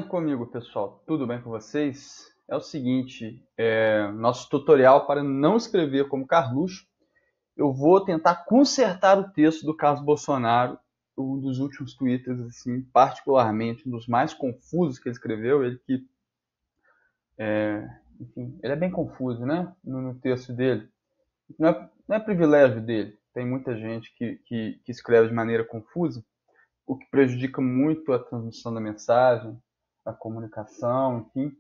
Comigo, pessoal, tudo bem com vocês? É o seguinte, nosso tutorial para não escrever como Carluxo, eu vou tentar consertar o texto do Carlos Bolsonaro, um dos últimos twitters, assim, particularmente, um dos mais confusos que ele escreveu, enfim, ele é bem confuso, né, no texto dele. Não é privilégio dele, tem muita gente que escreve de maneira confusa, o que prejudica muito a transmissão da mensagem, a comunicação, enfim.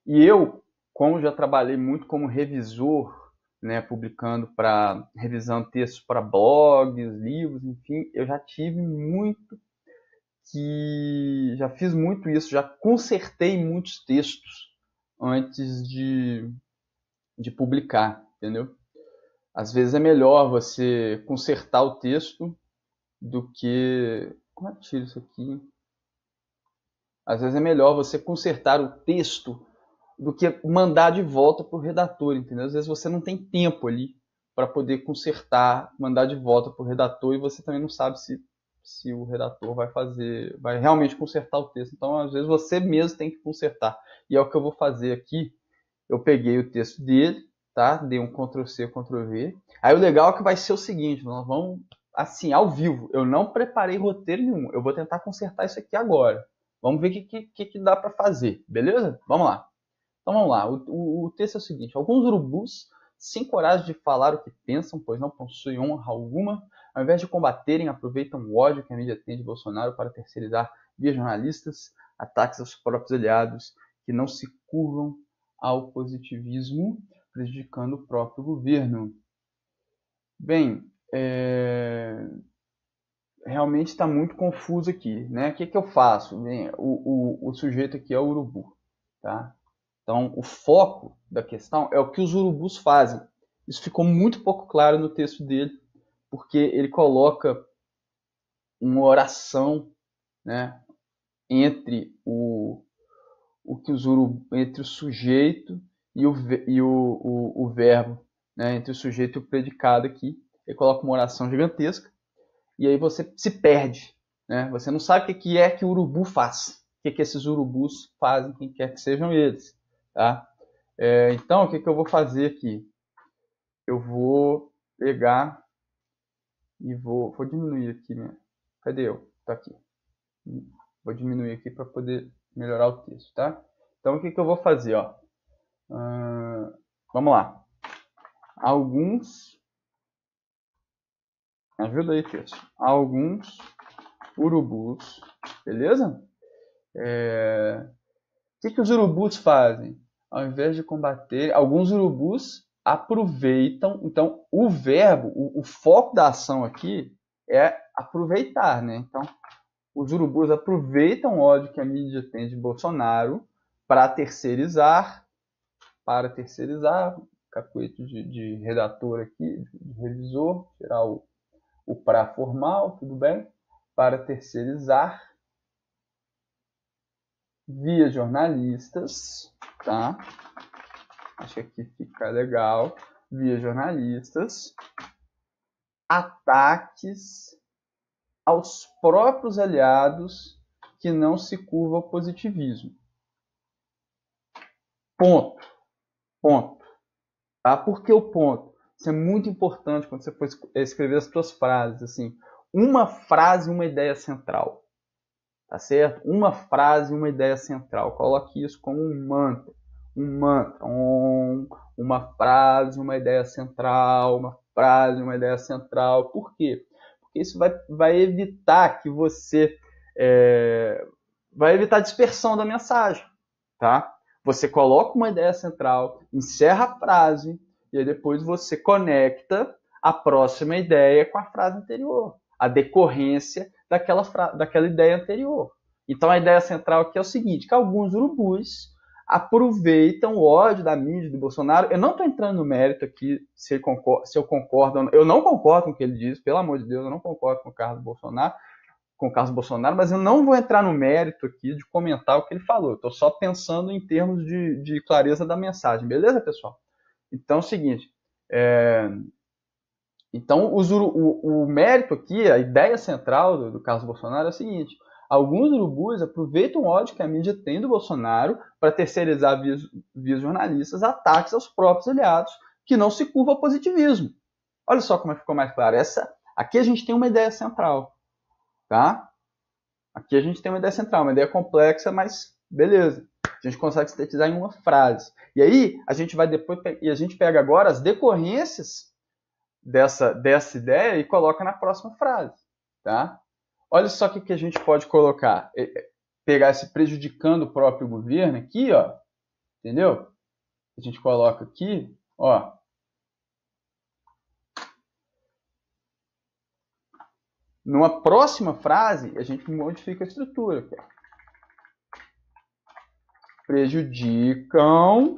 E eu, como já trabalhei muito como revisor, né, revisando textos para blogs, livros, enfim, eu já fiz muito isso, já consertei muitos textos antes de publicar, entendeu? Às vezes é melhor você consertar o texto do que... Como é que tira isso aqui? Às vezes é melhor você consertar o texto do que mandar de volta para o redator, entendeu? Às vezes você não tem tempo ali para poder consertar, mandar de volta para o redator e você também não sabe se o redator vai realmente consertar o texto. Então, às vezes você mesmo tem que consertar. E é o que eu vou fazer aqui. Eu peguei o texto dele, tá? Dei um Ctrl C, Ctrl V. Aí o legal é que vai ser o seguinte, nós vamos assim, ao vivo. Eu não preparei roteiro nenhum. Eu vou tentar consertar isso aqui agora. Vamos ver o que dá para fazer, beleza? Vamos lá. Então vamos lá, o texto é o seguinte: alguns urubus, sem coragem de falar o que pensam, pois não possuem honra alguma, ao invés de combaterem, aproveitam o ódio que a mídia tem de Bolsonaro para terceirizar via jornalistas ataques aos próprios aliados que não se curvam ao positivismo, prejudicando o próprio governo. Bem, realmente está muito confuso aqui, né? O que eu faço? Bem, o sujeito aqui é o urubu, tá? Então, o foco da questão é o que os urubus fazem. Isso ficou muito pouco claro no texto dele, porque ele coloca uma oração, né, entre entre o sujeito e o verbo, né, entre o sujeito e o predicado aqui. Ele coloca uma oração gigantesca e aí você se perde, né? Você não sabe o que é que o urubu faz, o que esses urubus fazem, quem quer que sejam eles, tá? Então, o que eu vou fazer aqui? Eu vou pegar e vou diminuir aqui, né? Cadê eu? Tá aqui. Vou diminuir aqui para poder melhorar o texto, tá? Então, o que eu vou fazer, ó? Vamos lá. Alguns... Ajuda aí, texto. Alguns urubus, beleza? O que os urubus fazem? Ao invés de combater, alguns urubus aproveitam. Então, o verbo, o foco da ação aqui é aproveitar, né? Então, os urubus aproveitam o ódio que a mídia tem de Bolsonaro para terceirizar, cacuete de redator aqui, de revisor, tirar o para formal, tudo bem? Para terceirizar via jornalistas, tá? Acho que aqui fica legal. Via jornalistas, ataques aos próprios aliados que não se curvam ao positivismo. Ponto. Ponto. Tá? Por que o ponto? Isso é muito importante quando você for escrever as suas frases. Assim, uma frase, uma ideia central. Tá certo? Uma frase, uma ideia central. Coloque isso como um mantra. Um mantra. Uma frase, uma ideia central. Uma frase, uma ideia central. Por quê? Porque isso vai evitar que você... vai evitar a dispersão da mensagem. Tá? Você coloca uma ideia central, encerra a frase, e aí depois você conecta a próxima ideia com a frase anterior. A decorrência daquela ideia anterior. Então a ideia central aqui é o seguinte, que alguns urubus aproveitam o ódio da mídia do Bolsonaro. Eu não estou entrando no mérito aqui se eu concordo. Eu não concordo com o que ele diz, pelo amor de Deus, eu não concordo com o Carlos Bolsonaro, mas eu não vou entrar no mérito aqui de comentar o que ele falou. Estou só pensando em termos de clareza da mensagem, beleza, pessoal? Então é o seguinte, então o mérito aqui, a ideia central do Carlos Bolsonaro é o seguinte: Alguns urubus aproveitam o ódio que a mídia tem do Bolsonaro para terceirizar via jornalistas ataques aos próprios aliados, que não se curvam ao positivismo. Olha só como ficou mais claro. Aqui a gente tem uma ideia central, tá? Aqui a gente tem uma ideia central, uma ideia complexa, mas beleza. A gente consegue sintetizar em uma frase. E aí a gente vai depois e a gente pega agora as decorrências dessa ideia e coloca na próxima frase, tá? Olha só o que a gente pode colocar. Pegar esse prejudicando o próprio governo aqui, ó. Entendeu? A gente coloca aqui, ó. Numa próxima frase, a gente modifica a estrutura. Aqui, ó. Prejudicam...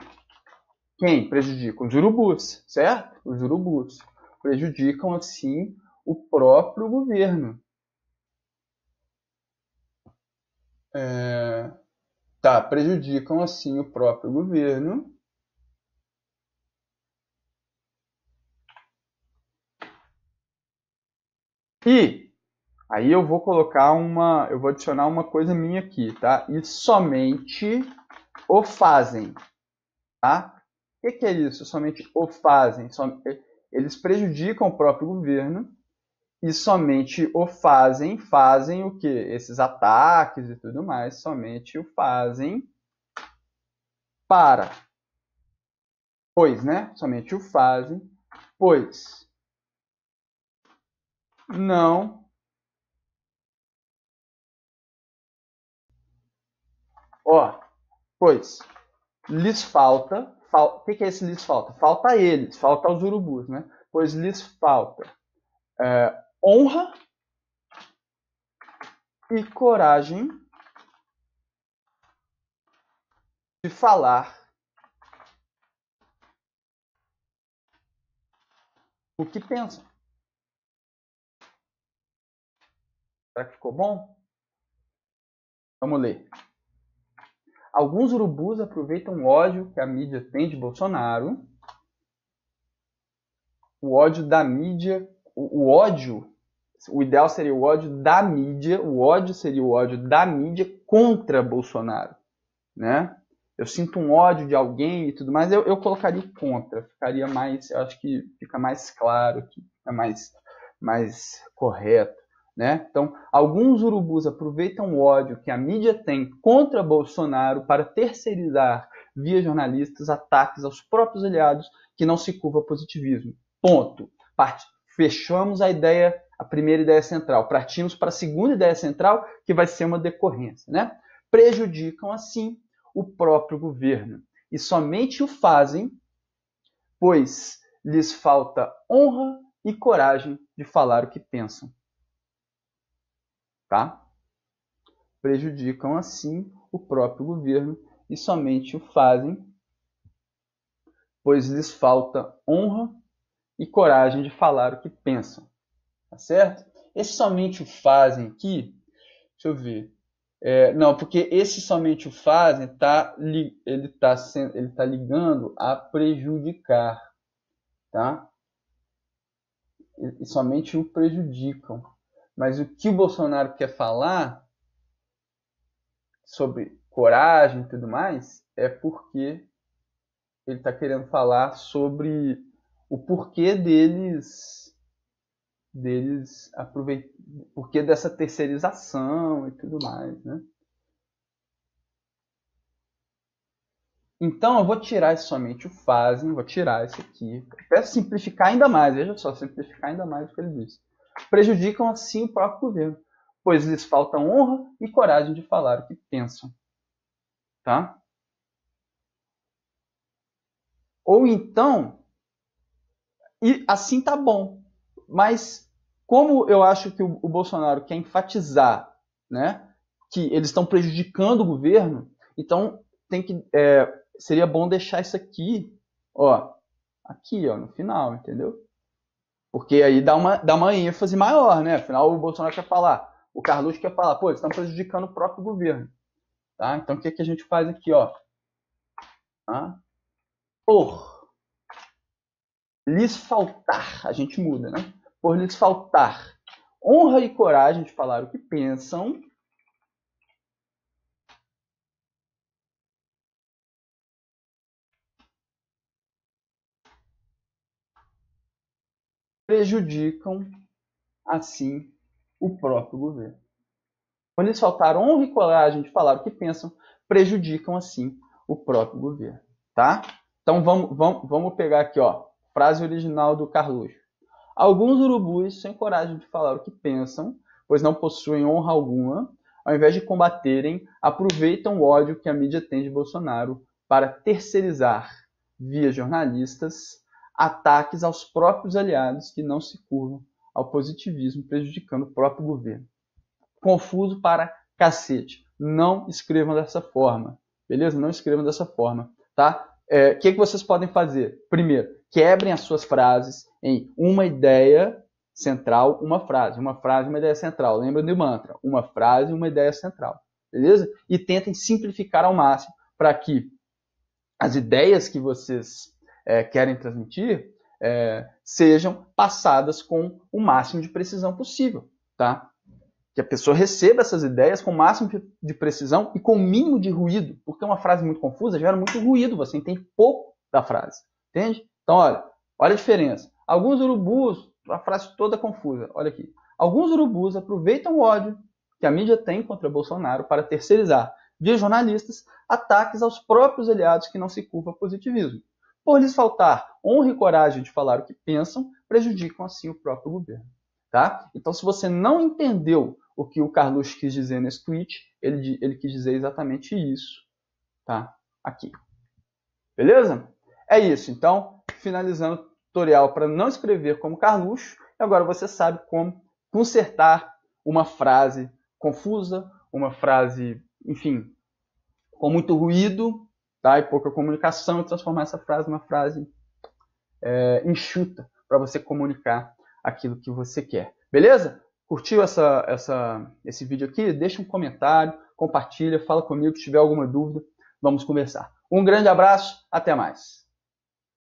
Quem prejudicam? Os urubus, certo? Os urubus. Prejudicam, assim, o próprio governo. Prejudicam, assim, o próprio governo. E aí eu vou adicionar uma coisa minha aqui, tá? E somente o fazem, tá? O que é isso? Somente o fazem. Eles prejudicam o próprio governo e somente o fazem o quê? Esses ataques e tudo mais, somente o fazem somente o fazem, pois não, pois lhes falta, o que é esse lhes falta? Falta a eles, falta aos urubus, né? Pois lhes falta honra e coragem de falar o que pensam. Será que ficou bom? Vamos ler. Alguns urubus aproveitam o ódio que a mídia tem de Bolsonaro. O ódio da mídia, o ideal seria o ódio da mídia, o ódio seria o ódio da mídia contra Bolsonaro, né? Eu sinto um ódio de alguém e tudo mais, eu colocaria contra, ficaria mais, eu acho que fica mais claro, que é mais correto, né? Então, alguns urubus aproveitam o ódio que a mídia tem contra Bolsonaro para terceirizar via jornalistas ataques aos próprios aliados que não se curvam ao positivismo. Ponto. Fechamos a primeira ideia central. Partimos para a segunda ideia central, que vai ser uma decorrência, né? Prejudicam, assim, o próprio governo. E somente o fazem, pois lhes falta honra e coragem de falar o que pensam. Tá? Prejudicam, assim, o próprio governo e somente o fazem, pois lhes falta honra e coragem de falar o que pensam. Tá certo? Esse somente o fazem aqui, deixa eu ver. Não, porque esse somente o fazem ele tá ligando a prejudicar, tá? E somente o prejudicam. Mas o que o Bolsonaro quer falar sobre coragem e tudo mais é porque ele está querendo falar sobre o porquê porquê dessa terceirização e tudo mais, né? Então eu vou tirar somente o fazem, vou tirar isso aqui. Para simplificar ainda mais, veja só, simplificar ainda mais o que ele disse. Prejudicam assim o próprio governo, pois lhes falta honra e coragem de falar o que pensam. Tá? Ou então, e assim tá bom. Mas como eu acho que o Bolsonaro quer enfatizar, né, que eles estão prejudicando o governo, então seria bom deixar isso aqui, aqui, no final, entendeu? Porque aí dá uma ênfase maior, né? Afinal, o Bolsonaro quer falar, o Carluxo quer falar, eles estão prejudicando o próprio governo, tá? Então, o que a gente faz aqui, Tá? Por lhes faltar, a gente muda, né? Por lhes faltar honra e coragem de falar o que pensam, prejudicam, assim, o próprio governo. Quando eles faltaram honra e coragem de falar o que pensam, prejudicam, assim, o próprio governo. Tá? Então, vamos pegar aqui, ó, frase original do Carluxo. Alguns urubus, sem coragem de falar o que pensam, pois não possuem honra alguma, ao invés de combaterem, aproveitam o ódio que a mídia tem de Bolsonaro para terceirizar, via jornalistas, ataques aos próprios aliados que não se curvam ao positivismo, prejudicando o próprio governo. Confuso para cacete. Não escrevam dessa forma. Beleza? Não escrevam dessa forma. Tá? O que vocês podem fazer? Primeiro, quebrem as suas frases em uma ideia central, uma frase, uma ideia central. Lembra do mantra? Uma frase, uma ideia central. Beleza? E tentem simplificar ao máximo para que as ideias que vocês querem transmitir sejam passadas com o máximo de precisão possível. Tá? Que a pessoa receba essas ideias com o máximo de precisão e com o mínimo de ruído, porque uma frase muito confusa gera muito ruído, você entende pouco da frase, entende? Então, olha a diferença. Alguns urubus, a frase toda confusa, olha aqui. Alguns urubus aproveitam o ódio que a mídia tem contra Bolsonaro para terceirizar, via jornalistas, ataques aos próprios aliados que não se curvam ao positivismo. Por lhes faltar honra e coragem de falar o que pensam, prejudicam assim o próprio governo. Tá? Então, se você não entendeu o que o Carluxo quis dizer nesse tweet, ele quis dizer exatamente isso, tá? Aqui. Beleza? É isso. Então, finalizando o tutorial para não escrever como Carluxo, agora você sabe como consertar uma frase confusa, uma frase, enfim, com muito ruído, tá? E pouca comunicação, e transformar essa frase numa frase enxuta para você comunicar aquilo que você quer. Beleza? Curtiu esse vídeo aqui? Deixa um comentário, compartilha, fala comigo se tiver alguma dúvida, vamos conversar. Um grande abraço, até mais.